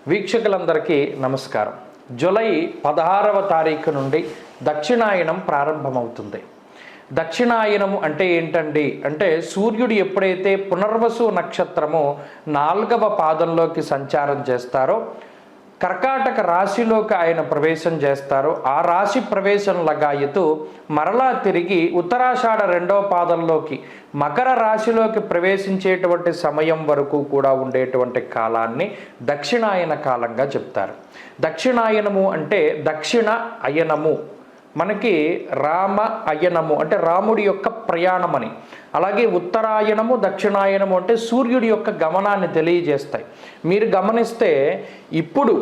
వీక్షకులందరికీ నమస్కారం. జూలై 16వ తారీఖు నుండి దక్షిణాయనం ప్రారంభమవుతుంది. దక్షిణాయనము అంటే ఏంటండి అంటే సూర్యుడు ఎప్పుడైతే పునర్వసు నక్షత్రము 4వ పాదంలోకి సంచారం చేస్తారో కర్కాటక రాశిలోకి ఆయన ప్రవేశం చేస్తారు. ఆ రాశి ప్రవేశం లగాయతు మరలా తిరిగి ఉత్తరాషాఢ 2వ పాదంలోకి మకర రాశిలోకి ప్రవేశించేటువంటి సమయం వరకు కూడా ఉండేటువంటి కాలాన్ని దక్షిణాయన కాలంగా చెప్తారు. దక్షిణాయనము అంటే దక్షిణ అయనము, మనకి రామ అయనము అంటే రాముడి యొక్క ప్రయాణమని, అలాగే ఉత్తరాయణము దక్షిణాయనము అంటే సూర్యుడి యొక్క గమనాన్ని తెలియజేస్తాయి. మీరు గమనిస్తే ఇప్పుడు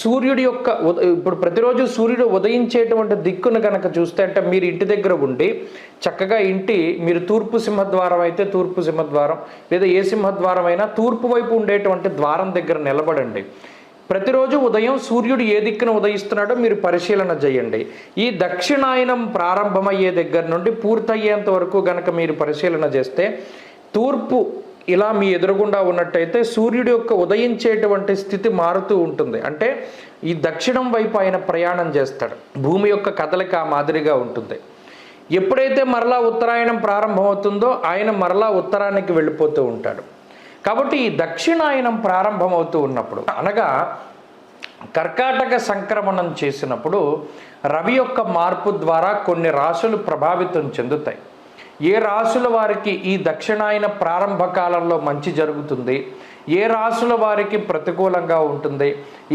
సూర్యుడి యొక్క ఇప్పుడు ప్రతిరోజు సూర్యుడు ఉదయించేటువంటి దిక్కును కనుక చూస్తే అంటే మీరు ఇంటి దగ్గర ఉండి చక్కగా మీరు తూర్పు సింహద్వారం అయితే తూర్పు సింహద్వారం, లేదా ఏ సింహద్వారం అయినా తూర్పు వైపు ఉండేటువంటి ద్వారం దగ్గర నిలబడండి. ప్రతిరోజు ఉదయం సూర్యుడు ఏ దిక్కున ఉదయిస్తున్నాడో మీరు పరిశీలన చేయండి. ఈ దక్షిణాయనం ప్రారంభమయ్యే దగ్గర నుండి పూర్తయ్యేంత వరకు గనక మీరు పరిశీలన చేస్తే తూర్పు ఇలా మీ ఎదురుగుండా ఉన్నట్టయితే సూర్యుడి యొక్క ఉదయించేటువంటి స్థితి మారుతూ ఉంటుంది. అంటే ఈ దక్షిణం వైపు ఆయన ప్రయాణం చేస్తాడు. భూమి యొక్క కదలిక మాదిరిగా ఉంటుంది. ఎప్పుడైతే మరలా ఉత్తరాయణం ప్రారంభమవుతుందో ఆయన మరలా ఉత్తరానికి వెళ్ళిపోతూ ఉంటాడు. కాబట్టి ఈ దక్షిణాయనం ప్రారంభమవుతూ ఉన్నప్పుడు అనగా కర్కాటక సంక్రమణం చేసినప్పుడు రవి యొక్క మార్పు ద్వారా కొన్ని రాశులు ప్రభావితం చెందుతాయి. ఏ రాశుల వారికి ఈ దక్షిణాయన ప్రారంభ కాలంలో మంచి జరుగుతుంది, ఏ రాశుల వారికి ప్రతికూలంగా ఉంటుంది,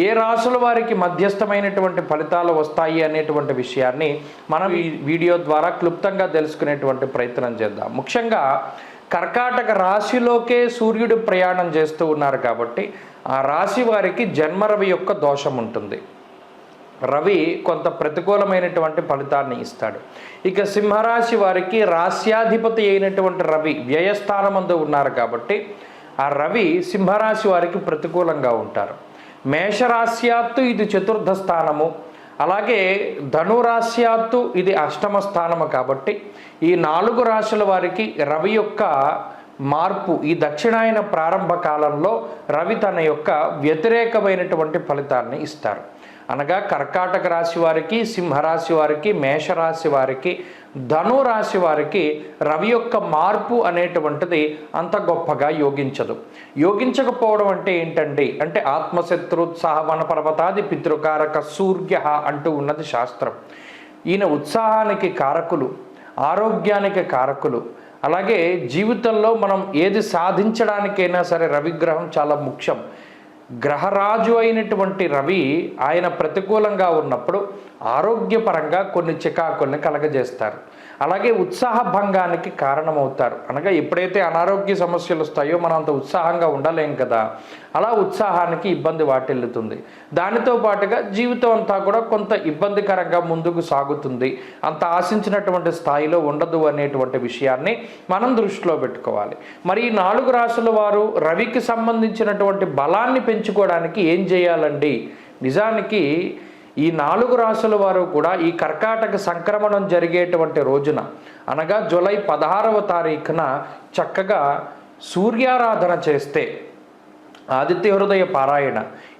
ఏ రాశుల వారికి మధ్యస్థమైనటువంటి ఫలితాలు వస్తాయి అనేటువంటి విషయాన్ని మనం ఈ వీడియో ద్వారా క్లుప్తంగా తెలుసుకునేటువంటి ప్రయత్నం చేద్దాం. ముఖ్యంగా కర్కాటక రాశిలోకే సూర్యుడు ప్రయాణం చేస్తూ ఉన్నారు కాబట్టి ఆ రాశి వారికి జన్మరవి యొక్క దోషం ఉంటుంది. రవి కొంత ప్రతికూలమైనటువంటి ఫలితాన్ని ఇస్తాడు. ఇక సింహరాశి వారికి రాశ్యాధిపతి అయినటువంటి రవి వ్యయస్థానమందు ఉన్నారు కాబట్టి ఆ రవి సింహరాశి వారికి ప్రతికూలంగా ఉంటారు. మేషరాశ్యాత్తు ఇది చతుర్థ స్థానము, అలాగే ధనురాశ్యాత్తు ఇది అష్టమ స్థానము. కాబట్టి ఈ 4 రాశుల వారికి రవి యొక్క మార్పు ఈ దక్షిణాయన ప్రారంభ కాలంలో రవి తన యొక్క వ్యతిరేకమైనటువంటి ఫలితాన్ని ఇస్తారు. అనగా కర్కాటక రాశి వారికి, సింహరాశి వారికి, మేషరాశి వారికి, ధనురాశి వారికి రవి యొక్క మార్పు అనేటువంటిది అంత గొప్పగా యోగించదు. యోగించకపోవడం అంటే ఏంటండి అంటే ఆత్మశత్రుత్సాహ వనపర్వతాది పితృకారక సూర్య అంటూ ఉన్నది శాస్త్రం. ఈయన ఉత్సాహానికి కారకులు, ఆరోగ్యానికి కారకులు, అలాగే జీవితంలో మనం ఏది సాధించడానికైనా సరే రవిగ్రహం చాలా ముఖ్యం. గ్రహరాజు అయినటువంటి రవి ఆయన ప్రతికూలంగా ఉన్నప్పుడు ఆరోగ్యపరంగా కొన్ని చికాకుల్ని కలగజేస్తారు, అలాగే ఉత్సాహ భంగానికి కారణమవుతారు. అనగా ఎప్పుడైతే అనారోగ్య సమస్యలు వస్తాయో మనం అంత ఉత్సాహంగా ఉండలేం కదా, అలా ఉత్సాహానికి ఇబ్బంది వాటిల్లుతుంది. దానితో పాటుగా జీవితం అంతా కూడా కొంత ఇబ్బందికరంగా ముందుకు సాగుతుంది, అంత ఆశించినటువంటి స్థాయిలో ఉండదు అనేటువంటి విషయాన్ని మనం దృష్టిలో పెట్టుకోవాలి. మరి ఈ 4 రాశుల వారు రవికి సంబంధించినటువంటి బలాన్ని పెంచుకోవడానికి ఏం చేయాలండి? నిజానికి ఈ 4 రాశుల వారు కూడా ఈ కర్కాటక సంక్రమణం జరిగేటువంటి రోజున అనగా జూలై 16వ తారీఖున చక్కగా సూర్యారాధన చేస్తే ఆదిత్య హృదయ పారాయణ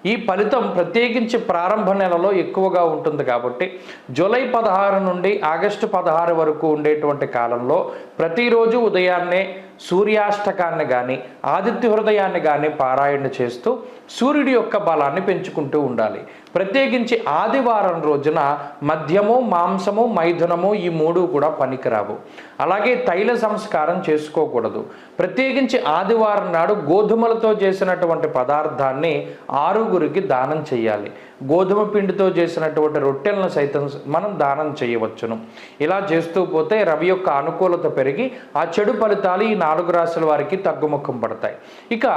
ఈ ఫలితం ప్రత్యేకించి ప్రారంభ నెలలో ఎక్కువగా ఉంటుంది. కాబట్టి జూలై 16 నుండి ఆగస్టు 16 వరకు ఉండేటువంటి కాలంలో ప్రతిరోజు ఉదయాన్నే సూర్యాష్టకాన్ని కానీ ఆదిత్య హృదయాన్ని కానీ పారాయణ చేస్తూ సూర్యుడి యొక్క బలాన్ని పెంచుకుంటూ ఉండాలి. ప్రత్యేకించి ఆదివారం రోజున మద్యము, మాంసము, మైథునము ఈ 3 కూడా పనికిరావు. అలాగే తైల సంస్కారం చేసుకోకూడదు. ప్రత్యేకించి ఆదివారం నాడు గోధుమలతో చేసినటువంటి పదార్థాన్ని 6గురికి దానం చేయాలి. గోధుమ పిండితో చేసినటువంటి రొట్టెలను సైతం మనం దానం చేయవచ్చును. ఇలా చేస్తూ పోతే రవి యొక్క అనుకూలత పెరిగి ఆ చెడు ఫలితాలు ఈ 4 రాశుల వారికి తగ్గుముఖం పడతాయి. ఇక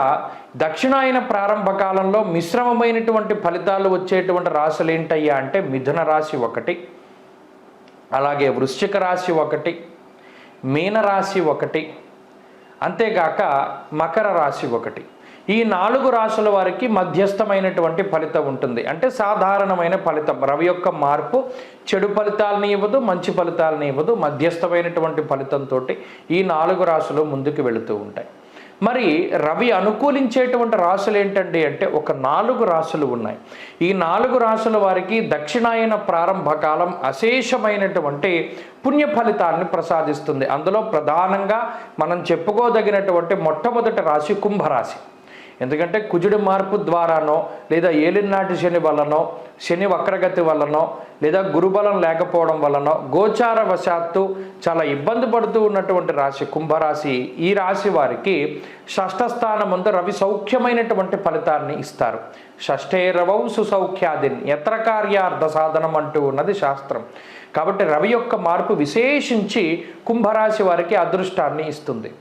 దక్షిణాయన ప్రారంభ కాలంలో మిశ్రమమైనటువంటి ఫలితాలు వచ్చేటువంటి రాశులు ఏంటయ్యా అంటే మిథున రాశి ఒకటి, అలాగే వృశ్చిక రాశి ఒకటి, మీనరాశి ఒకటి, అంతేగాక మకర రాశి ఒకటి. ఈ 4 రాశుల వారికి మధ్యస్థమైనటువంటి ఫలితం ఉంటుంది. అంటే సాధారణమైన ఫలితం. రవి యొక్క మార్పు చెడు ఫలితాలని ఇవ్వదు, మంచి ఫలితాలని ఇవ్వదు, మధ్యస్థమైనటువంటి ఫలితంతో ఈ 4 రాశులు ముందుకు వెళుతూ ఉంటాయి. మరి రవి అనుకూలించేటువంటి రాశులు ఏంటండి అంటే ఒక 4 రాశులు ఉన్నాయి. ఈ 4 రాశుల వారికి దక్షిణాయన ప్రారంభ కాలం అశేషమైనటువంటి పుణ్య ఫలితాన్ని ప్రసాదిస్తుంది. అందులో ప్రధానంగా మనం చెప్పుకోదగినటువంటి మొట్టమొదటి రాశి కుంభరాశి. ఎందుకంటే కుజుడి మార్పు ద్వారానో లేదా ఏలినాటి శని వల్లనో, శని వక్రగతి వల్లనో, లేదా గురుబలం లేకపోవడం వల్లనో, గోచార వశాత్తు చాలా ఇబ్బంది పడుతూ ఉన్నటువంటి రాశి కుంభరాశి. ఈ రాశి వారికి షష్ఠ స్థానం ముందు రవి సౌఖ్యమైనటువంటి ఫలితాన్ని ఇస్తారు. షష్ఠే రవౌ సుసౌఖ్యాదిన్ యత్ర కార్యార్థ సాధనం అంటూ ఉన్నది శాస్త్రం. కాబట్టి రవి యొక్క మార్పు విశేషించి కుంభరాశి వారికి అదృష్టాన్ని ఇస్తుంది.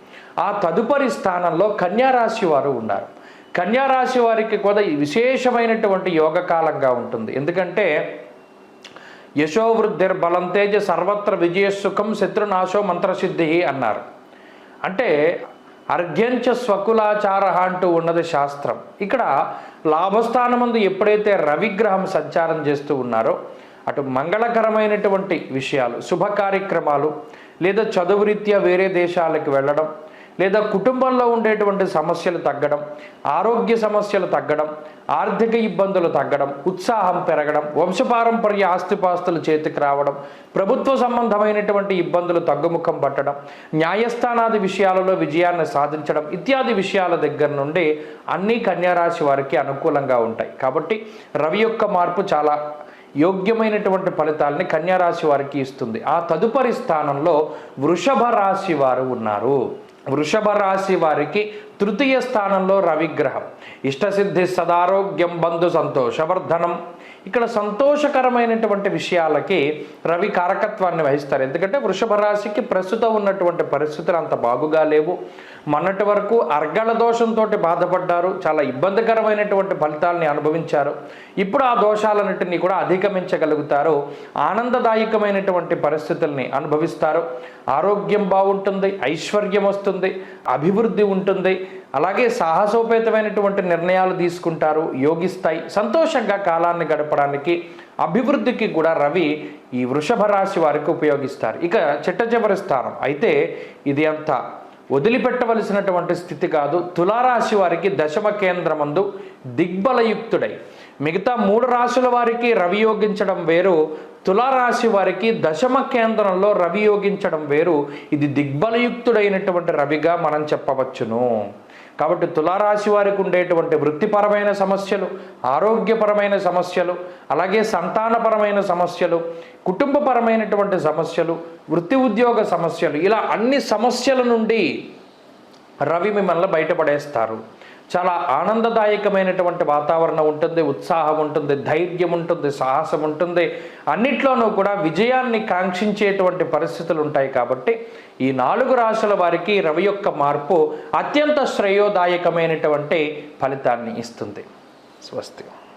ఆ తదుపరి స్థానంలో కన్యారాశి వారు ఉన్నారు. కన్యారాశి వారికి కూడా విశేషమైనటువంటి యోగకాలంగా ఉంటుంది. ఎందుకంటే యశోవృద్ధిర్ బలం తేజ సర్వత్ర విజయసుఖం శత్రునాశో మంత్రసిద్ధి అన్నారు. అంటే అర్ఘ్యంచ స్వకులాచార అంటూ ఉన్నది శాస్త్రం. ఇక్కడ లాభస్థానమందు ఎప్పుడైతే రవిగ్రహం సంచారం చేస్తూ ఉన్నారో అటు మంగళకరమైనటువంటి విషయాలు, శుభ కార్యక్రమాలు, లేదా చదువు రీత్యా వేరే దేశాలకు వెళ్ళడం, లేదా కుటుంబంలో ఉండేటువంటి సమస్యలు తగ్గడం, ఆరోగ్య సమస్యలు తగ్గడం, ఆర్థిక ఇబ్బందులు తగ్గడం, ఉత్సాహం పెరగడం, వంశపారంపర్య ఆస్తిపాస్తులు చేతికి రావడం, ప్రభుత్వ సంబంధమైనటువంటి ఇబ్బందులు తగ్గుముఖం పట్టడం, న్యాయస్థానాది విషయాలలో విజయాన్ని సాధించడం ఇత్యాది విషయాల దగ్గర నుండి అన్ని కన్యారాశి వారికి అనుకూలంగా ఉంటాయి. కాబట్టి రవి యొక్క మార్పు చాలా యోగ్యమైనటువంటి ఫలితాలని కన్యారాశి వారికి ఇస్తుంది. ఆ తదుపరి స్థానంలో వృషభ రాశి వారు ఉన్నారు. వృషభ రాశి వారికి తృతీయ స్థానంలో రవిగ్రహం. ఇష్టసిద్ధి సదారోగ్యం బంధు సంతోషవర్ధనం. ఇక్కడ సంతోషకరమైనటువంటి విషయాలకి రవి కారకత్వాన్ని వహిస్తారు. ఎందుకంటే వృషభ రాశికి ప్రస్తుతం ఉన్నటువంటి పరిస్థితులు అంత బాగుగా లేవు. మొన్నటి వరకు అర్గళ దోషంతో బాధపడ్డారు, చాలా ఇబ్బందికరమైనటువంటి ఫలితాలని అనుభవించారు. ఇప్పుడు ఆ దోషాలన్నింటినీ కూడా అధిగమించగలుగుతారు. ఆనందదాయకమైనటువంటి పరిస్థితుల్ని అనుభవిస్తారు. ఆరోగ్యం బాగుంటుంది, ఐశ్వర్యం వస్తుంది, అభివృద్ధి ఉంటుంది. అలాగే సాహసోపేతమైనటువంటి నిర్ణయాలు తీసుకుంటారు, యోగిస్తాయి. సంతోషంగా కాలాన్ని గడపడానికి, అభివృద్ధికి కూడా రవి ఈ వృషభ రాశి వారికి ఉపయోగిస్తారు. ఇక చిట్ట స్థానం అయితే ఇది అంత వదిలిపెట్టవలసినటువంటి స్థితి కాదు. తులారాశి వారికి దశమ కేంద్రమందు దిగ్బలయుక్తుడై, మిగతా 3 రాశుల వారికి రవి యోగించడం వేరు, తులారాశి వారికి దశమ కేంద్రంలో రవి యోగించడం వేరు. ఇది దిగ్బలయుక్తుడైనటువంటి రవిగా మనం చెప్పవచ్చును. కాబట్టి తులారాశి వారికి ఉండేటువంటి వృత్తిపరమైన సమస్యలు, ఆరోగ్యపరమైన సమస్యలు, అలాగే సంతానపరమైన సమస్యలు, కుటుంబపరమైనటువంటి సమస్యలు, వృత్తి ఉద్యోగ సమస్యలు, ఇలా అన్ని సమస్యల నుండి రవి మిమ్మల్ని బయటపడేస్తారు. చాలా ఆనందదాయకమైనటువంటి వాతావరణం ఉంటుంది, ఉత్సాహం ఉంటుంది, ధైర్యం ఉంటుంది, సాహసం ఉంటుంది. అన్నిట్లోనూ కూడా విజయాన్ని కాంక్షించేటువంటి పరిస్థితులు ఉంటాయి. కాబట్టి ఈ 4 రాశుల వారికి రవి యొక్క మార్పు అత్యంత శ్రేయోదాయకమైనటువంటి ఫలితాన్ని ఇస్తుంది. స్వస్తి.